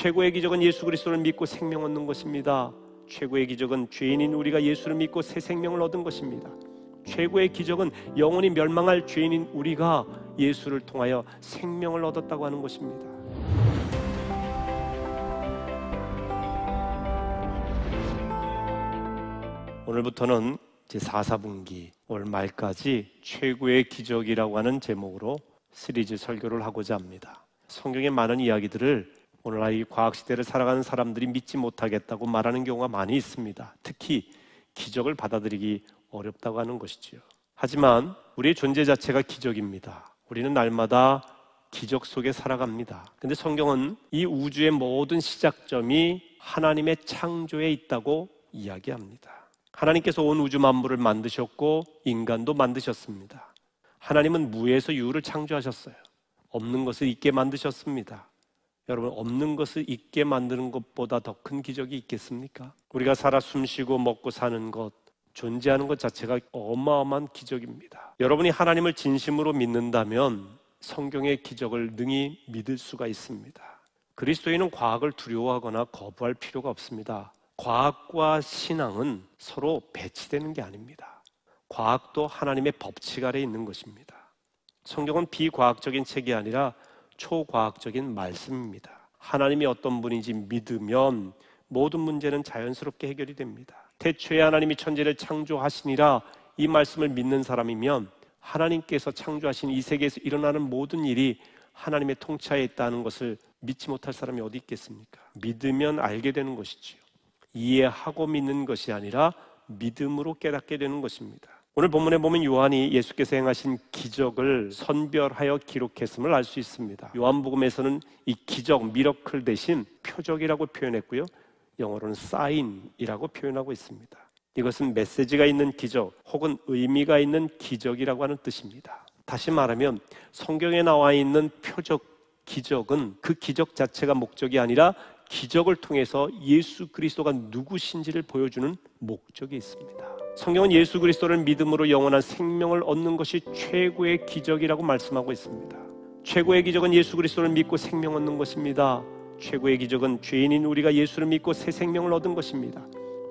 최고의 기적은 예수 그리스도를 믿고 생명 얻는 것입니다. 최고의 기적은 죄인인 우리가 예수를 믿고 새 생명을 얻은 것입니다. 최고의 기적은 영원히 멸망할 죄인인 우리가 예수를 통하여 생명을 얻었다고 하는 것입니다. 오늘부터는 제4사분기 올 말까지 최고의 기적이라고 하는 제목으로 시리즈 설교를 하고자 합니다. 성경의 많은 이야기들을 오늘날 이 과학시대를 살아가는 사람들이 믿지 못하겠다고 말하는 경우가 많이 있습니다. 특히 기적을 받아들이기 어렵다고 하는 것이지요. 하지만 우리의 존재 자체가 기적입니다. 우리는 날마다 기적 속에 살아갑니다. 근데 성경은 이 우주의 모든 시작점이 하나님의 창조에 있다고 이야기합니다. 하나님께서 온 우주 만물을 만드셨고 인간도 만드셨습니다. 하나님은 무에서 유를 창조하셨어요. 없는 것을 있게 만드셨습니다. 여러분, 없는 것을 있게 만드는 것보다 더 큰 기적이 있겠습니까? 우리가 살아 숨쉬고 먹고 사는 것, 존재하는 것 자체가 어마어마한 기적입니다. 여러분이 하나님을 진심으로 믿는다면 성경의 기적을 능히 믿을 수가 있습니다. 그리스도인은 과학을 두려워하거나 거부할 필요가 없습니다. 과학과 신앙은 서로 배치되는 게 아닙니다. 과학도 하나님의 법칙 아래에 있는 것입니다. 성경은 비과학적인 책이 아니라 초과학적인 말씀입니다. 하나님이 어떤 분인지 믿으면 모든 문제는 자연스럽게 해결이 됩니다. 태초에 하나님이 천지를 창조하시니라, 이 말씀을 믿는 사람이면 하나님께서 창조하신 이 세계에서 일어나는 모든 일이 하나님의 통치하에 있다는 것을 믿지 못할 사람이 어디 있겠습니까? 믿으면 알게 되는 것이지요. 이해하고 믿는 것이 아니라 믿음으로 깨닫게 되는 것입니다. 오늘 본문에 보면 요한이 예수께서 행하신 기적을 선별하여 기록했음을 알 수 있습니다. 요한복음에서는 이 기적, 미러클 대신 표적이라고 표현했고요, 영어로는 사인이라고 표현하고 있습니다. 이것은 메시지가 있는 기적 혹은 의미가 있는 기적이라고 하는 뜻입니다. 다시 말하면 성경에 나와 있는 표적, 기적은 그 기적 자체가 목적이 아니라 기적을 통해서 예수 그리스도가 누구신지를 보여주는 목적이 있습니다. 성경은 예수 그리스도를 믿음으로 영원한 생명을 얻는 것이 최고의 기적이라고 말씀하고 있습니다. 최고의 기적은 예수 그리스도를 믿고 생명 얻는 것입니다. 최고의 기적은 죄인인 우리가 예수를 믿고 새 생명을 얻은 것입니다.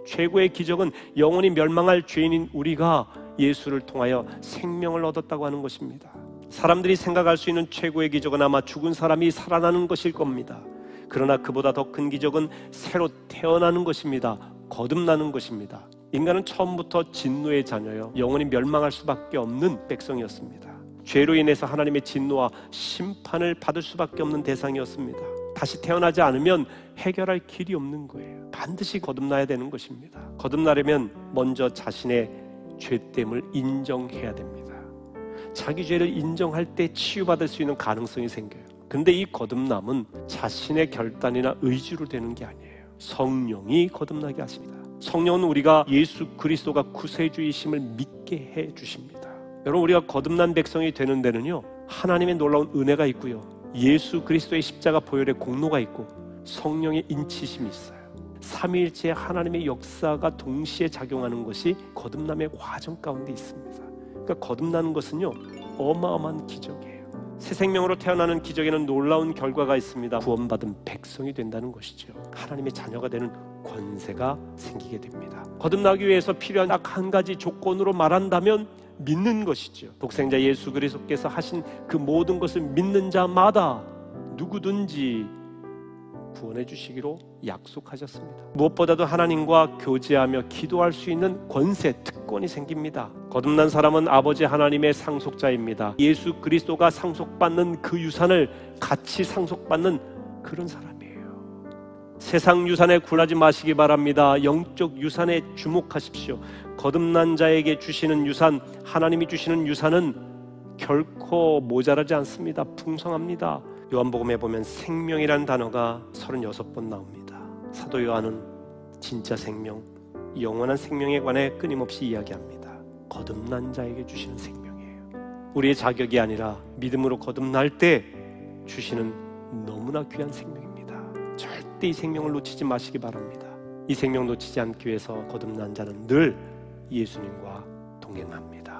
최고의 기적은 영원히 멸망할 죄인인 우리가 예수를 통하여 생명을 얻었다고 하는 것입니다. 사람들이 생각할 수 있는 최고의 기적은 아마 죽은 사람이 살아나는 것일 겁니다. 그러나 그보다 더 큰 기적은 새로 태어나는 것입니다. 거듭나는 것입니다. 인간은 처음부터 진노의 자녀여 영원히 멸망할 수밖에 없는 백성이었습니다. 죄로 인해서 하나님의 진노와 심판을 받을 수밖에 없는 대상이었습니다. 다시 태어나지 않으면 해결할 길이 없는 거예요. 반드시 거듭나야 되는 것입니다. 거듭나려면 먼저 자신의 죄됨을 인정해야 됩니다. 자기 죄를 인정할 때 치유받을 수 있는 가능성이 생겨요. 근데 이 거듭남은 자신의 결단이나 의지로 되는 게 아니에요. 성령이 거듭나게 하십니다. 성령은 우리가 예수 그리스도가 구세주이심을 믿게 해 주십니다. 여러분, 우리가 거듭난 백성이 되는 데는요, 하나님의 놀라운 은혜가 있고요, 예수 그리스도의 십자가 보혈의 공로가 있고 성령의 인치심이 있어요. 삼위일체 하나님의 역사가 동시에 작용하는 것이 거듭남의 과정 가운데 있습니다. 그러니까 거듭나는 것은요, 어마어마한 기적이에요. 새 생명으로 태어나는 기적에는 놀라운 결과가 있습니다. 구원받은 백성이 된다는 것이죠. 하나님의 자녀가 되는 권세가 생기게 됩니다. 거듭나기 위해서 필요한 딱 한 가지 조건으로 말한다면 믿는 것이죠. 독생자 예수 그리스도께서 하신 그 모든 것을 믿는 자마다 누구든지 구원해 주시기로 약속하셨습니다. 무엇보다도 하나님과 교제하며 기도할 수 있는 권세, 특권이 생깁니다. 거듭난 사람은 아버지 하나님의 상속자입니다. 예수 그리스도가 상속받는 그 유산을 같이 상속받는 그런 사람이에요. 세상 유산에 굴하지 마시기 바랍니다. 영적 유산에 주목하십시오. 거듭난 자에게 주시는 유산, 하나님이 주시는 유산은 결코 모자라지 않습니다. 풍성합니다. 요한복음에 보면 생명이라는 단어가 36번 나옵니다. 사도 요한은 진짜 생명, 영원한 생명에 관해 끊임없이 이야기합니다. 거듭난 자에게 주시는 생명이에요. 우리의 자격이 아니라 믿음으로 거듭날 때 주시는 너무나 귀한 생명입니다. 절대 이 생명을 놓치지 마시기 바랍니다. 이 생명 놓치지 않기 위해서 거듭난 자는 늘 예수님과 동행합니다.